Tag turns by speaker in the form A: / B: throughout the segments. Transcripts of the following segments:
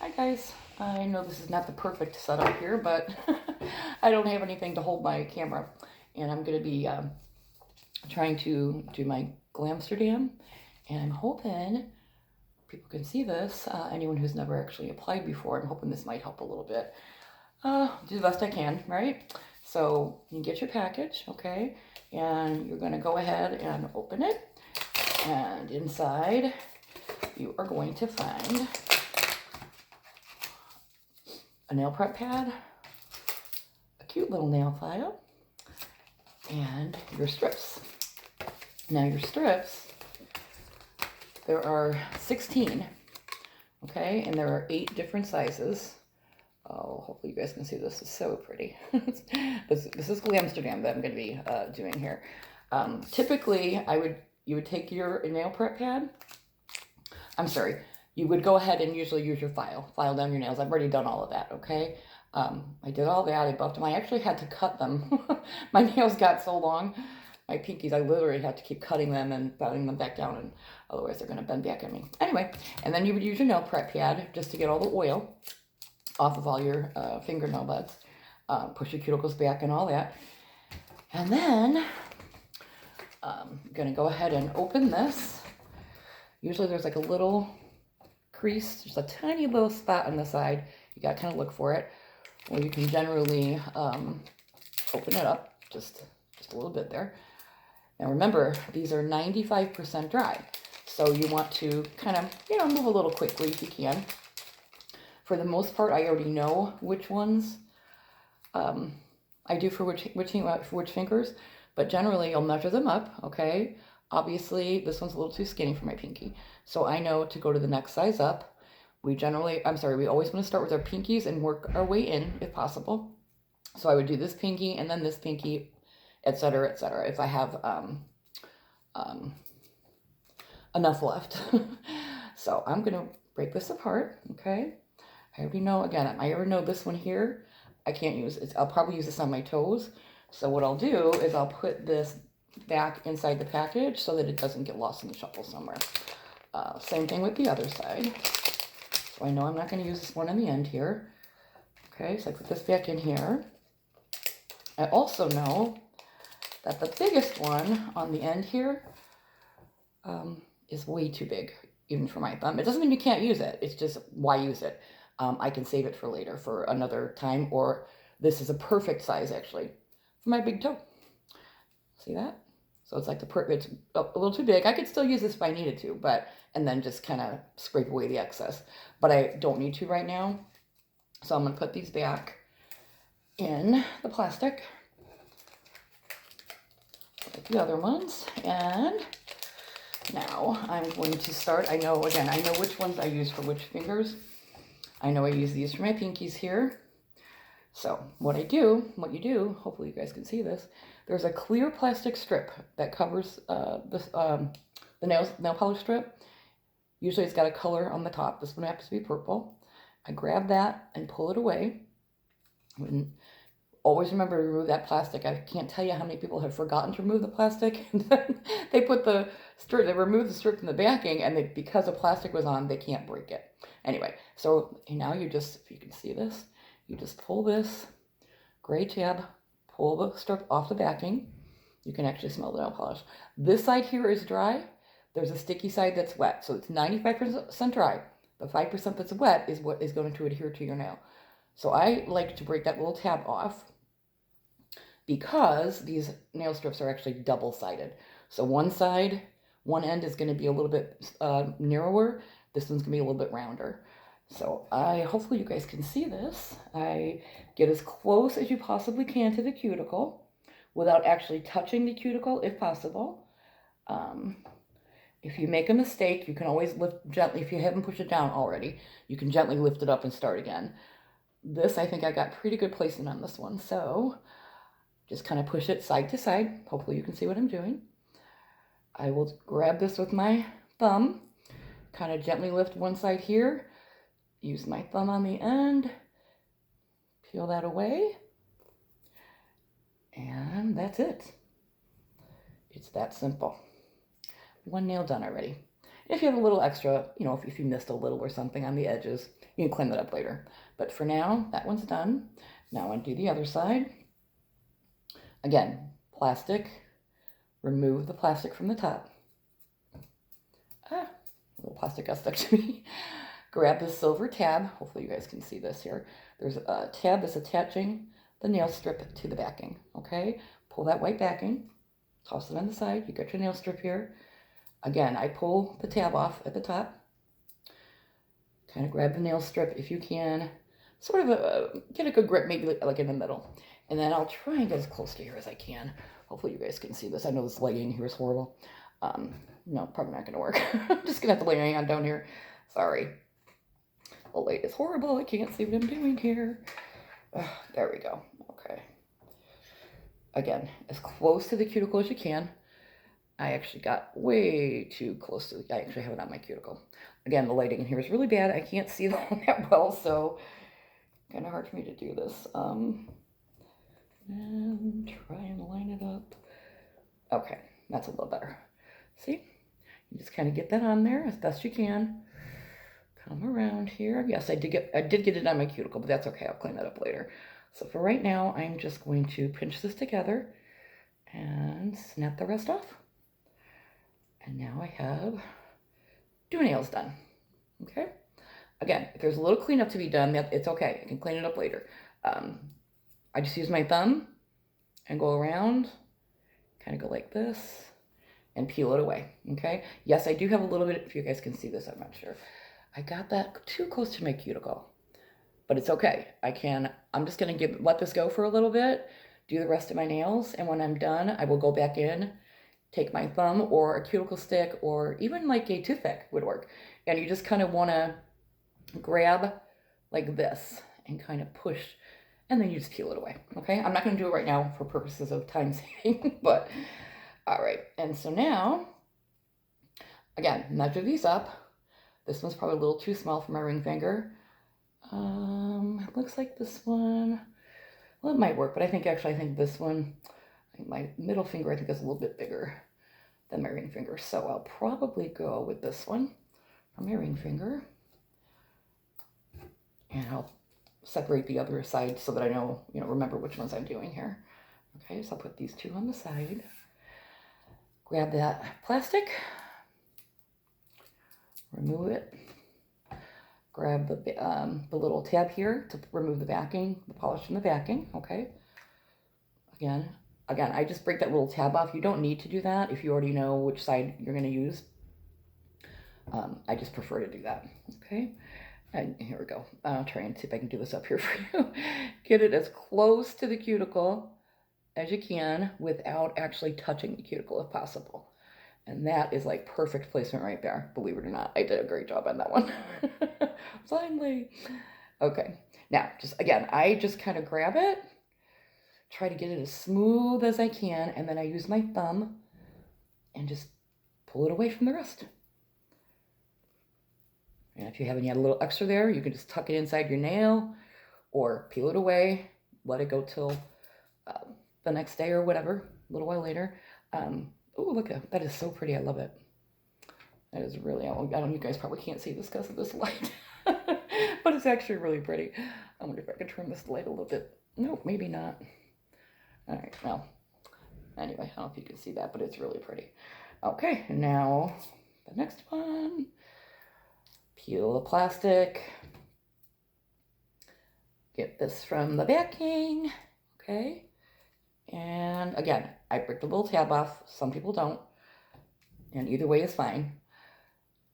A: Hi guys, I know this is not the perfect setup here, but I don't have anything to hold my camera, and I'm going to be trying to do my Glamsterdam, and I'm hoping people can see this. Anyone who's never actually applied before, I'm hoping this might help a little bit. Do the best I can, right? So you get your package, okay, and you're going to go ahead and open it, and inside you are going to find a nail prep pad, a cute little nail file, and your strips. Now your strips, there are 16, okay, and there are 8 different sizes. Oh, hopefully you guys can see this. It's so pretty. This is Glamsterdam that I'm going to be doing here. Typically, you would take your nail prep pad. I'm sorry. You would go ahead and usually use your file down your nails. I've already done all of that, okay? I did all that. I buffed them. I actually had to cut them. My nails got so long. My pinkies, I literally had to keep cutting them and bending them back down, and otherwise they're going to bend back at me. Anyway, and then you would use your nail prep pad just to get all the oil off of all your fingernail buds. Push your cuticles back and all that. And then I'm going to go ahead and open this. Usually there's like a little crease, just a tiny little spot on the side. You got to kind of look for it. Or you can generally open it up just a little bit there. Now remember, these are 95% dry. So you want to kind of, move a little quickly if you can. For the most part, I already know which ones I do for which fingers, but generally I'll measure them up, okay? Obviously, this one's a little too skinny for my pinky, so I know to go to the next size up. We always want to start with our pinkies and work our way in if possible. So I would do this pinky and then this pinky, etc., etc., if I have enough left. So I'm going to break this apart, okay? I already know this one here. I can't use it. I'll probably use this on my toes. So what I'll do is I'll put this back inside the package so that it doesn't get lost in the shuffle somewhere. Same thing with the other side. So I know I'm not going to use this one in the end here. Okay, so I put this back in here. I also know that the biggest one on the end here is way too big, even for my thumb. It doesn't mean you can't use it. It's just, why use it? I can save it for later, for another time, or this is a perfect size, actually, for my big toe. See that? So it's like it's a little too big. I could still use this if I needed to, and then just kind of scrape away the excess. But I don't need to right now. So I'm going to put these back in the plastic, like the other ones. And now I'm going to start. I know which ones I use for which fingers. I know I use these for my pinkies here. So what you do, hopefully you guys can see this, there's a clear plastic strip that covers the nail polish strip. Usually it's got a color on the top. This one happens to be purple. I grab that and pull it away. And always remember to remove that plastic. I can't tell you how many people have forgotten to remove the plastic. And then they remove the strip from the backing, and because the plastic was on, they can't break it. Anyway, so now if you can see this, you just pull this gray tab, pull the strip off the backing. You can actually smell the nail polish. This side here is dry. There's a sticky side that's wet. So it's 95% dry. The 5% that's wet is what is going to adhere to your nail. So I like to break that little tab off because these nail strips are actually double-sided. So one end is going to be a little bit narrower. This one's going to be a little bit rounder. So hopefully you guys can see this. I get as close as you possibly can to the cuticle without actually touching the cuticle if possible. If you make a mistake, you can always lift gently. If you haven't pushed it down already, you can gently lift it up and start again. This, I think I got pretty good placement on this one. So just kind of push it side to side. Hopefully you can see what I'm doing. I will grab this with my thumb, kind of gently lift one side here, use my thumb on the end, peel that away, and that's it. It's that simple. One nail done already. If you have a little extra, you know, if you missed a little or something on the edges, you can clean that up later. But for now, that one's done. Now I do the other side. Again, plastic, remove the plastic from the top. A little plastic got stuck to me. Grab this silver tab. Hopefully you guys can see this here. There's a tab that's attaching the nail strip to the backing, okay? Pull that white backing, toss it on the side. You got your nail strip here. Again, I pull the tab off at the top. Kind of grab the nail strip if you can. Sort of get a good grip, maybe like in the middle. And then I'll try and get as close to here as I can. Hopefully you guys can see this. I know this lighting here is horrible. No, probably not going to work. I'm just going to have to lay my hand down here. Sorry. The light is horrible. I can't see what I'm doing here. There we go. Okay. Again, as close to the cuticle as you can. I actually got way too close to I actually have it on my cuticle. Again, the lighting in here is really bad. I can't see that well, so kind of hard for me to do this. And try and line it up. Okay, that's a little better. See? You just kind of get that on there as best you can. Come around here. Yes, I did get it on my cuticle, but that's okay. I'll clean that up later. So for right now, I'm just going to pinch this together and snap the rest off. And now I have 2 nails done. Okay? Again, if there's a little cleanup to be done, it's okay. I can clean it up later. I just use my thumb and go around, kind of go like this, and peel it away. Okay? Yes, I do have a little bit, if you guys can see this, I'm not sure. I got that too close to my cuticle, but it's okay. I'm just going to let this go for a little bit, do the rest of my nails, and when I'm done, I will go back in, take my thumb or a cuticle stick or even like a toothpick would work. And you just kind of want to grab like this and kind of push, and then you just peel it away. Okay? I'm not going to do it right now for purposes of time saving, but all right. And so now, again, measure these up. This one's probably a little too small for my ring finger. It looks like this one, well, it might work, but I think this one, my middle finger, I think is a little bit bigger than my ring finger. So I'll probably go with this one for my ring finger. And I'll separate the other side so that I know, remember which ones I'm doing here. Okay, so I'll put these 2 on the side. Grab that plastic. Remove it. Grab the little tab here to remove the backing, the polish from the backing, okay? Again, I just break that little tab off. You don't need to do that if you already know which side you're going to use. I just prefer to do that, okay? And here we go. I'll try and see if I can do this up here for you. Get it as close to the cuticle as you can without actually touching the cuticle if possible. And that is like perfect placement right there. Believe it or not, I did a great job on that one. Finally. Okay. Now, I just kind of grab it, try to get it as smooth as I can, and then I use my thumb and just pull it away from the rest. And if you have any a little extra there, you can just tuck it inside your nail or peel it away, let it go till the next day or whatever, a little while later. Oh, look, that is so pretty. I love it. That is really, you guys probably can't see this because of this light, but it's actually really pretty. I wonder if I could turn this light a little bit. No, maybe not. All right, well, anyway, I don't know if you can see that, but it's really pretty. Okay, now the next one. Peel the plastic. Get this from the backing, okay? And again, I break the little tab off. Some people don't. And either way is fine.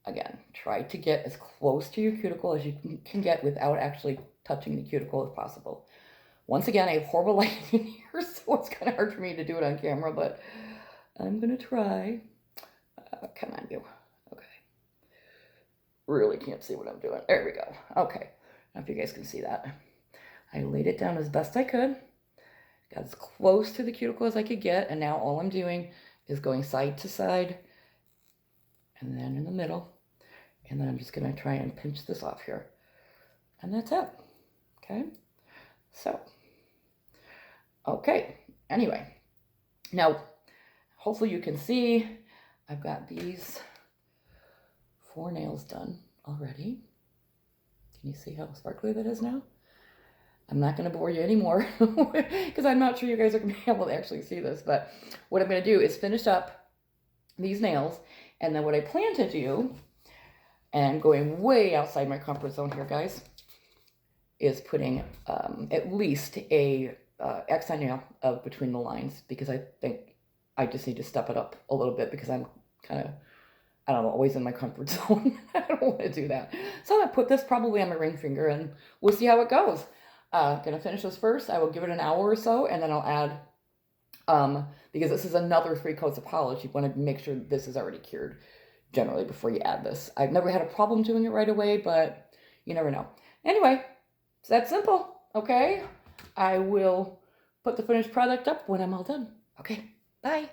A: Again, try to get as close to your cuticle as you can get without actually touching the cuticle if possible. Once again, I have horrible lighting in here, so it's kind of hard for me to do it on camera, but I'm going to try. Come on, you. Okay. Really can't see what I'm doing. There we go. Okay. I don't know if you guys can see that. I laid it down as best I could. Got as close to the cuticle as I could get, and now all I'm doing is going side to side, and then in the middle, and then I'm just going to try and pinch this off here. And that's it. Okay? So, okay. Anyway, now, hopefully you can see, I've got these 4 nails done already. Can you see how sparkly that is now? I'm not going to bore you anymore because I'm not sure you guys are going to be able to actually see this. But what I'm going to do is finish up these nails. And then what I plan to do, and I'm going way outside my comfort zone here, guys, is putting at least a X on nail of between the lines, because I think I just need to step it up a little bit because I'm kind of, I don't know, always in my comfort zone. I don't want to do that. So I'm going to put this probably on my ring finger and we'll see how it goes. Gonna finish this first. I will give it an hour or so, and then I'll add, because this is another 3 coats of polish, you want to make sure this is already cured generally before you add this. I've never had a problem doing it right away, but you never know. Anyway, it's that simple, okay? I will put the finished product up when I'm all done. Okay, bye.